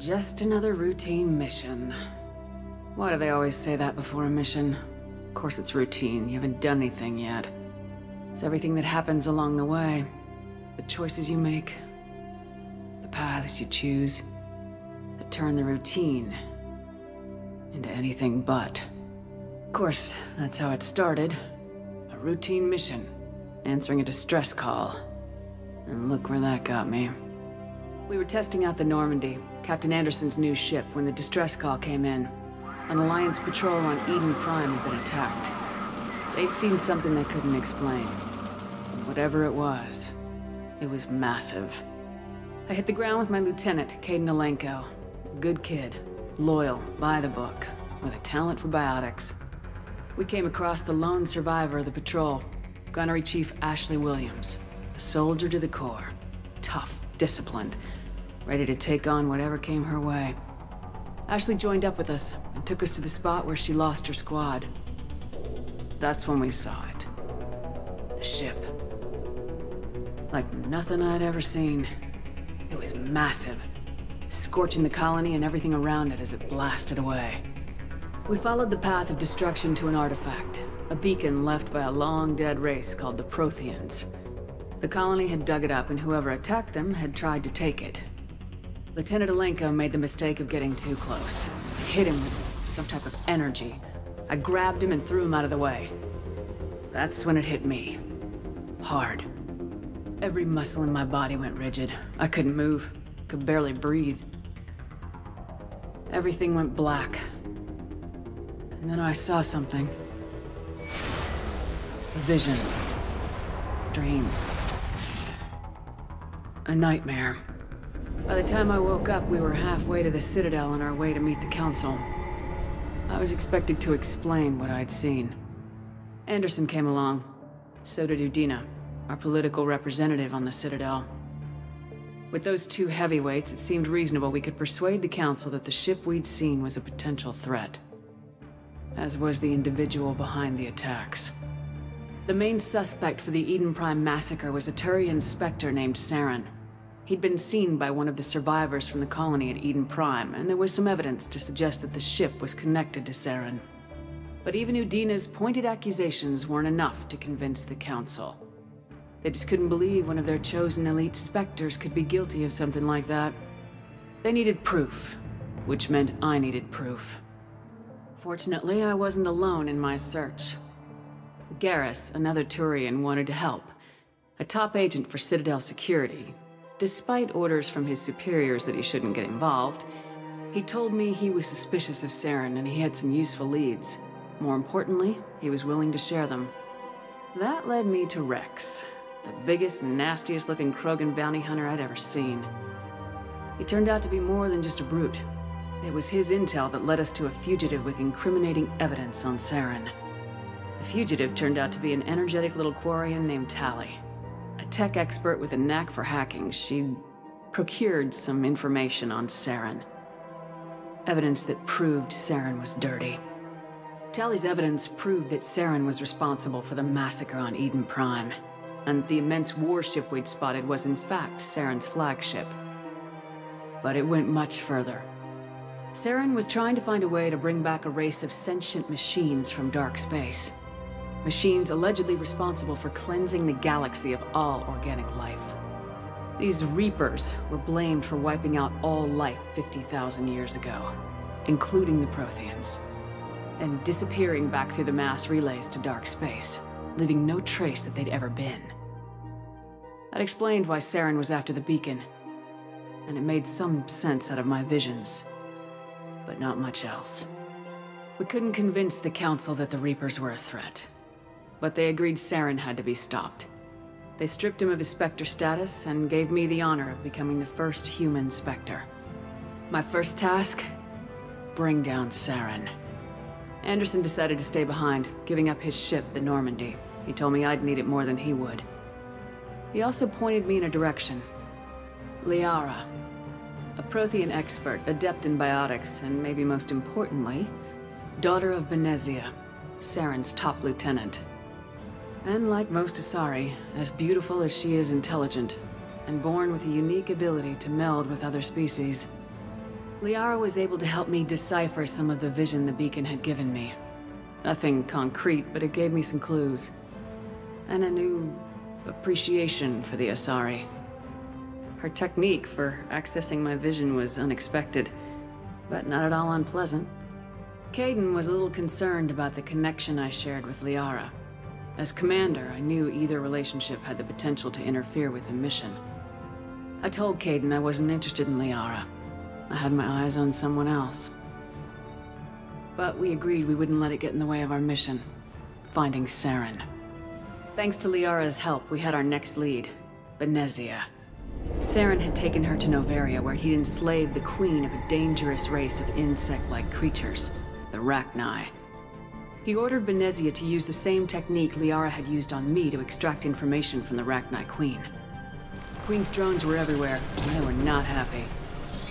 Just another routine mission. Why do they always say that before a mission? Of course it's routine, you haven't done anything yet. It's everything that happens along the way. The choices you make, the paths you choose, that turn the routine into anything but. Of course, that's how it started. A routine mission, answering a distress call. And look where that got me. We were testing out the Normandy, Captain Anderson's new ship, when the distress call came in. An Alliance patrol on Eden Prime had been attacked. They'd seen something they couldn't explain. And whatever it was massive. I hit the ground with my lieutenant, Caden Alenko. A good kid, loyal, by the book, with a talent for biotics. We came across the lone survivor of the patrol, Gunnery Chief Ashley Williams. A soldier to the core. Tough, disciplined, ready to take on whatever came her way. Ashley joined up with us and took us to the spot where she lost her squad. That's when we saw it. The ship. Like nothing I'd ever seen. It was massive, scorching the colony and everything around it as it blasted away. We followed the path of destruction to an artifact, a beacon left by a long-dead race called the Protheans. The colony had dug it up, and whoever attacked them had tried to take it. Lieutenant Alenko made the mistake of getting too close. I hit him with some type of energy. I grabbed him and threw him out of the way. That's when it hit me. Hard. Every muscle in my body went rigid. I couldn't move, could barely breathe. Everything went black. And then I saw something. A vision. Dream. A nightmare. By the time I woke up, we were halfway to the Citadel on our way to meet the Council. I was expected to explain what I'd seen. Anderson came along. So did Udina, our political representative on the Citadel. With those two heavyweights, it seemed reasonable we could persuade the Council that the ship we'd seen was a potential threat. As was the individual behind the attacks. The main suspect for the Eden Prime massacre was a Turian Spectre named Saren. He'd been seen by one of the survivors from the colony at Eden Prime, and there was some evidence to suggest that the ship was connected to Saren. But even Udina's pointed accusations weren't enough to convince the Council. They just couldn't believe one of their chosen elite Spectres could be guilty of something like that. They needed proof, which meant I needed proof. Fortunately, I wasn't alone in my search. Garrus, another Turian, wanted to help. A top agent for Citadel security. Despite orders from his superiors that he shouldn't get involved, he told me he was suspicious of Saren and he had some useful leads. More importantly, he was willing to share them. That led me to Rex, the biggest, nastiest looking Krogan bounty hunter I'd ever seen. He turned out to be more than just a brute. It was his intel that led us to a fugitive with incriminating evidence on Saren. The fugitive turned out to be an energetic little Quarian named Tali. A tech expert with a knack for hacking, she'd procured some information on Saren. Evidence that proved Saren was dirty. Tali's evidence proved that Saren was responsible for the massacre on Eden Prime, and the immense warship we'd spotted was in fact Saren's flagship. But it went much further. Saren was trying to find a way to bring back a race of sentient machines from dark space. Machines allegedly responsible for cleansing the galaxy of all organic life. These Reapers were blamed for wiping out all life 50,000 years ago, including the Protheans, and disappearing back through the mass relays to dark space, leaving no trace that they'd ever been. That explained why Saren was after the beacon, and it made some sense out of my visions, but not much else. We couldn't convince the Council that the Reapers were a threat. But they agreed Saren had to be stopped. They stripped him of his Spectre status and gave me the honor of becoming the first human Spectre. My first task? Bring down Saren. Anderson decided to stay behind, giving up his ship, the Normandy. He told me I'd need it more than he would. He also pointed me in a direction. Liara. A Prothean expert, adept in biotics, and maybe most importantly, daughter of Benezia, Saren's top lieutenant. And like most Asari, as beautiful as she is intelligent, and born with a unique ability to meld with other species. Liara was able to help me decipher some of the vision the beacon had given me. Nothing concrete, but it gave me some clues. And a new appreciation for the Asari. Her technique for accessing my vision was unexpected, but not at all unpleasant. Kaidan was a little concerned about the connection I shared with Liara. As commander, I knew either relationship had the potential to interfere with the mission. I told Kaidan I wasn't interested in Liara. I had my eyes on someone else. But we agreed we wouldn't let it get in the way of our mission, finding Saren. Thanks to Liara's help, we had our next lead, Benezia. Saren had taken her to Noveria, where he'd enslaved the queen of a dangerous race of insect-like creatures, the Rachni. He ordered Benezia to use the same technique Liara had used on me to extract information from the Rachni queen. The queen's drones were everywhere, and they were not happy.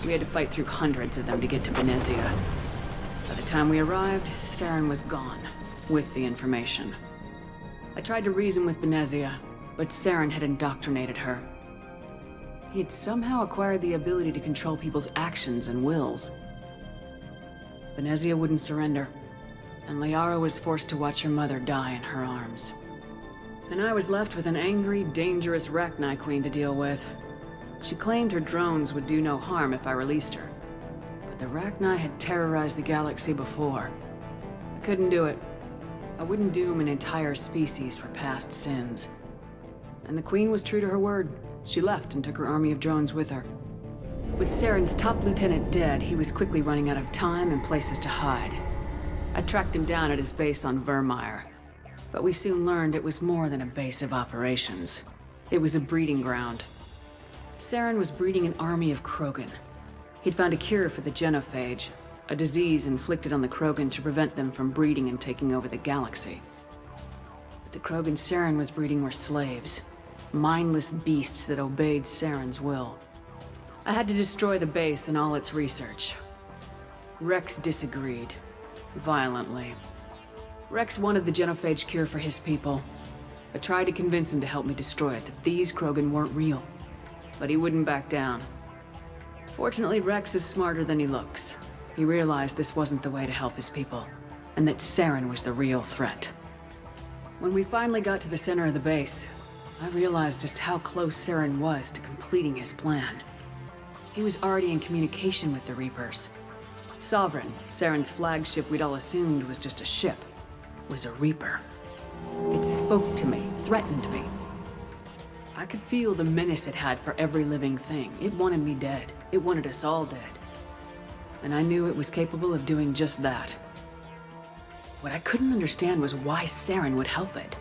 We had to fight through hundreds of them to get to Benezia. By the time we arrived, Saren was gone, with the information. I tried to reason with Benezia, but Saren had indoctrinated her. He had somehow acquired the ability to control people's actions and wills. Benezia wouldn't surrender, and Liara was forced to watch her mother die in her arms. And I was left with an angry, dangerous Rachni queen to deal with. She claimed her drones would do no harm if I released her. But the Rachni had terrorized the galaxy before. I couldn't do it. I wouldn't doom an entire species for past sins. And the queen was true to her word. She left and took her army of drones with her. With Saren's top lieutenant dead, he was quickly running out of time and places to hide. I tracked him down at his base on Vermeer, but we soon learned it was more than a base of operations. It was a breeding ground. Saren was breeding an army of Krogan. He'd found a cure for the genophage, a disease inflicted on the Krogan to prevent them from breeding and taking over the galaxy. But the Krogan Saren was breeding were slaves, mindless beasts that obeyed Saren's will. I had to destroy the base and all its research. Rex disagreed. Violently. Rex wanted the genophage cure for his people. I tried to convince him to help me destroy it, that these Krogan weren't real. But he wouldn't back down. Fortunately, Rex is smarter than he looks. He realized this wasn't the way to help his people, and that Saren was the real threat. When we finally got to the center of the base, I realized just how close Saren was to completing his plan. He was already in communication with the Reapers. Sovereign, Saren's flagship we'd all assumed was just a ship, was a Reaper. It spoke to me, threatened me. I could feel the menace it had for every living thing. It wanted me dead. It wanted us all dead. And I knew it was capable of doing just that. What I couldn't understand was why Saren would help it.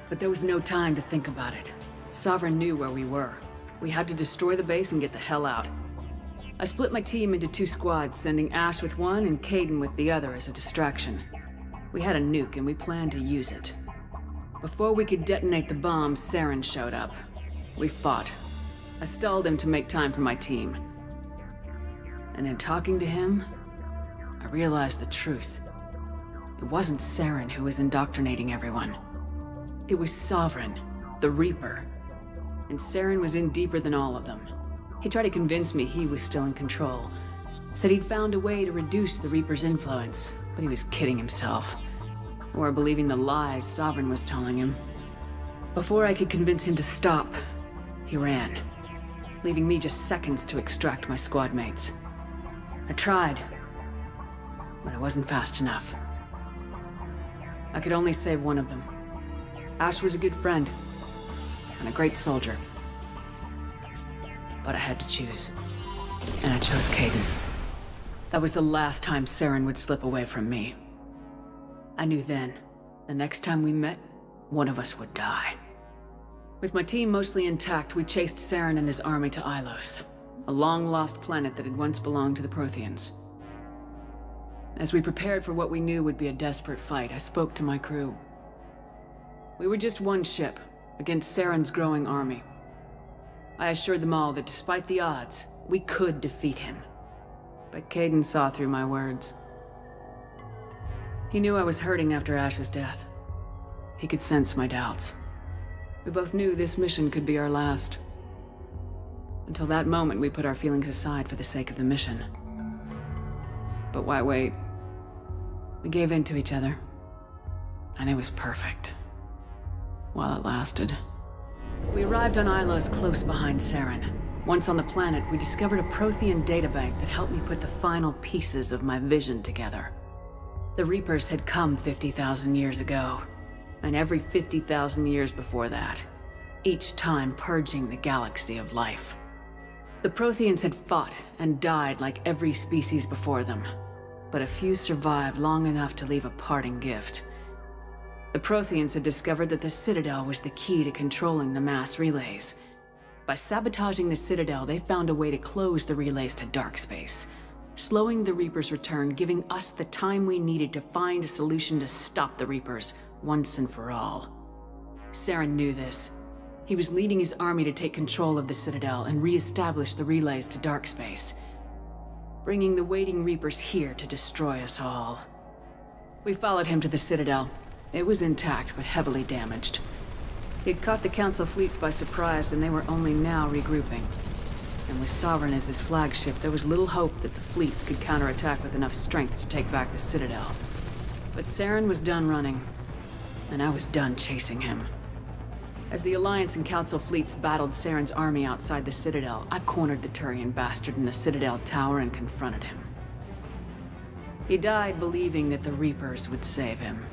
But there was no time to think about it. Sovereign knew where we were. We had to destroy the base and get the hell out. I split my team into 2 squads, sending Ash with one and Kaidan with the other as a distraction. We had a nuke and we planned to use it. Before we could detonate the bomb, Saren showed up. We fought. I stalled him to make time for my team. And in talking to him, I realized the truth. It wasn't Saren who was indoctrinating everyone. It was Sovereign, the Reaper. And Saren was in deeper than all of them. He tried to convince me he was still in control. Said he'd found a way to reduce the Reaper's influence, but he was kidding himself. Or believing the lies Sovereign was telling him. Before I could convince him to stop, he ran, leaving me just seconds to extract my squad mates. I tried, but I wasn't fast enough. I could only save one of them. Ash was a good friend, and a great soldier. But I had to choose. And I chose Kaidan. That was the last time Saren would slip away from me. I knew then, the next time we met, one of us would die. With my team mostly intact, we chased Saren and his army to Ilos, a long-lost planet that had once belonged to the Protheans. As we prepared for what we knew would be a desperate fight, I spoke to my crew. We were just one ship, against Saren's growing army. I assured them all that despite the odds, we could defeat him. But Kaidan saw through my words. He knew I was hurting after Ash's death. He could sense my doubts. We both knew this mission could be our last. Until that moment, we put our feelings aside for the sake of the mission. but why wait? We gave in to each other, and it was perfect. While it lasted. We arrived on Ilos close behind Saren. Once on the planet, we discovered a Prothean databank that helped me put the final pieces of my vision together. The Reapers had come 50,000 years ago, and every 50,000 years before that, each time purging the galaxy of life. The Protheans had fought and died like every species before them, but a few survived long enough to leave a parting gift. The Protheans had discovered that the Citadel was the key to controlling the mass relays. By sabotaging the Citadel, they found a way to close the relays to dark space, slowing the Reapers' return, giving us the time we needed to find a solution to stop the Reapers once and for all. Saren knew this. He was leading his army to take control of the Citadel and re-establish the relays to dark space, bringing the waiting Reapers here to destroy us all. We followed him to the Citadel. It was intact, but heavily damaged. He'd caught the Council fleets by surprise, and they were only now regrouping. And with Sovereign as his flagship, there was little hope that the fleets could counterattack with enough strength to take back the Citadel. But Saren was done running, and I was done chasing him. As the Alliance and Council fleets battled Saren's army outside the Citadel, I cornered the Turian bastard in the Citadel tower and confronted him. He died believing that the Reapers would save him.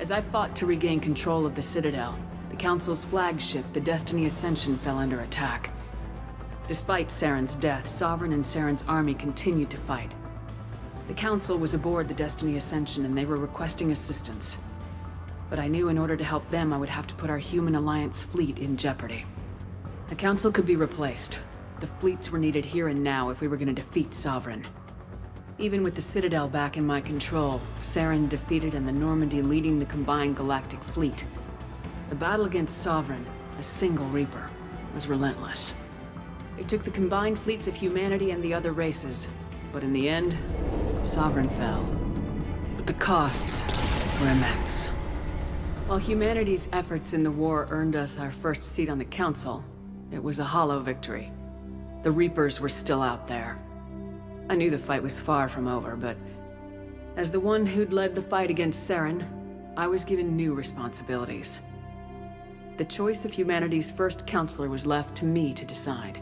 As I fought to regain control of the Citadel, the Council's flagship, the Destiny Ascension, fell under attack. Despite Saren's death, Sovereign and Saren's army continued to fight. The Council was aboard the Destiny Ascension and they were requesting assistance. But I knew in order to help them, I would have to put our human Alliance fleet in jeopardy. The Council could be replaced. The fleets were needed here and now if we were going to defeat Sovereign. Even with the Citadel back in my control, Saren defeated and the Normandy leading the combined galactic fleet. The battle against Sovereign, a single Reaper, was relentless. It took the combined fleets of humanity and the other races, but in the end, Sovereign fell. But the costs were immense. While humanity's efforts in the war earned us our first seat on the Council, it was a hollow victory. The Reapers were still out there. I knew the fight was far from over, but as the one who'd led the fight against Saren, I was given new responsibilities. The choice of humanity's first counselor was left to me to decide.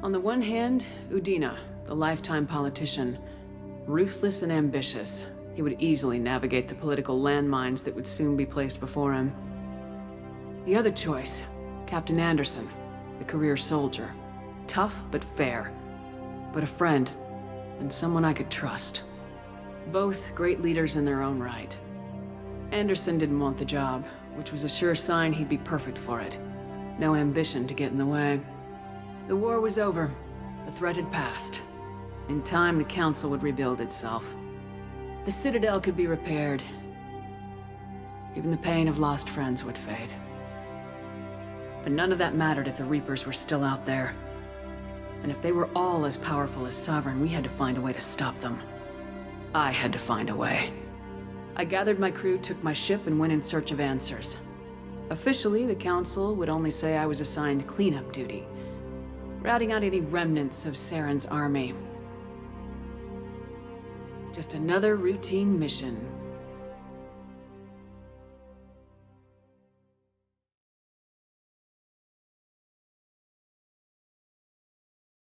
On the one hand, Udina, the lifetime politician, ruthless and ambitious. He would easily navigate the political landmines that would soon be placed before him. The other choice, Captain Anderson, the career soldier. Tough but fair, but a friend, and someone I could trust. Both great leaders in their own right. Anderson didn't want the job, which was a sure sign he'd be perfect for it. No ambition to get in the way. The war was over. The threat had passed. In time, the Council would rebuild itself. The Citadel could be repaired. Even the pain of lost friends would fade. But none of that mattered if the Reapers were still out there. And if they were all as powerful as Sovereign, we had to find a way to stop them. I had to find a way. I gathered my crew, took my ship, and went in search of answers. Officially, the Council would only say I was assigned cleanup duty, routing out any remnants of Saren's army. Just another routine mission.